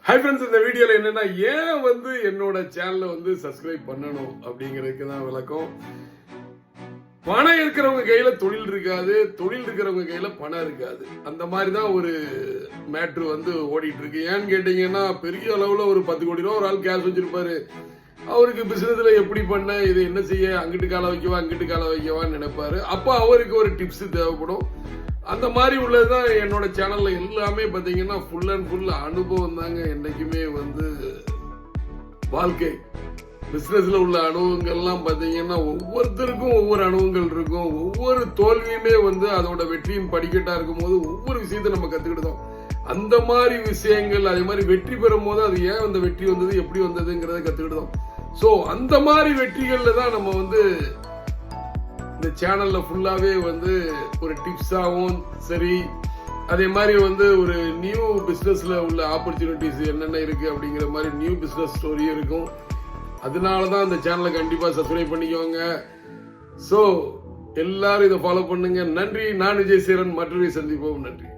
Hi friends, இந்த வீடியோல என்னன்னா ஏன் என்னோட சேனலை சப்ஸ்கிரைப் பண்ணணும் அப்படிங்கிறதுக்கு தான் விளக்கம். பணம் இருக்கிறவங்க கையில தொழில் இருக்காது, தொழில் இருக்கிறவங்க கையில பணம் இருக்காது. அந்த மாதிரி தான் ஒரு மேட்ரு ஓடிட்டு இருக்கு. ஏன்னு கேட்டீங்கன்னா, பெரிய அளவுல ஒரு 10 கோடி ரூபா ஒரு ஆள் கேஷ் வச்சிருப்பாரு. அவருக்கு பிசினஸ்ல எப்படி பண்ண, இது என்ன செய்ய, அங்கிட்டு கால வைக்கவா அங்கிட்டு கால வைக்கவான்னு நினைப்பாரு. அப்ப அவருக்கு ஒரு டிப்ஸ் தேவைப்படும். அந்த மாதிரி உள்ளதுதான் என்னோட சேனல்ல எல்லாமே பாத்தீங்கன்னா ஃபுல் அண்ட் ஃபுல் அனுபவம் தாங்க. என்னைக்குமே வாழ்க்கை பிசினஸ்ல உள்ள அனுபவங்கள்லாம் பாத்தீங்கன்னா ஒவ்வொருத்தருக்கும் ஒவ்வொரு அனுபவங்கள் இருக்கும். ஒவ்வொரு தோல்வியுமே அதோட வெற்றியின் படிக்கட்டா இருக்கும் போது ஒவ்வொரு விஷயத்த நம்ம கத்துக்கிட்டோம். அந்த மாதிரி விஷயங்கள், அதே மாதிரி வெற்றி பெறும் போது அது ஏன் அந்த வெற்றி வந்தது, எப்படி வந்ததுங்கிறத கத்துக்கிட்டோம். சோ அந்த மாதிரி வெற்றிகள்ல தான் நம்ம இந்த சேனல்ல ஃபுல்லாவே ஒரு டிப்ஸாகவும் சரி, அதே மாதிரி ஒரு நியூ பிசினஸ்ல உள்ள ஆப்பர்ச்சுனிட்டிஸ் என்னென்ன இருக்கு அப்படிங்கிற மாதிரி நியூ பிசினஸ் ஸ்டோரியும் இருக்கும். அதனாலதான் இந்த சேனலை கண்டிப்பா சப்ஸ்கிரைப் பண்ணிக்கோங்க. சோ எல்லாரும் இதை ஃபாலோ பண்ணுங்க. நன்றி. நான் விஜய் சேரன். மற்றொரு சந்திப்போம். நன்றி.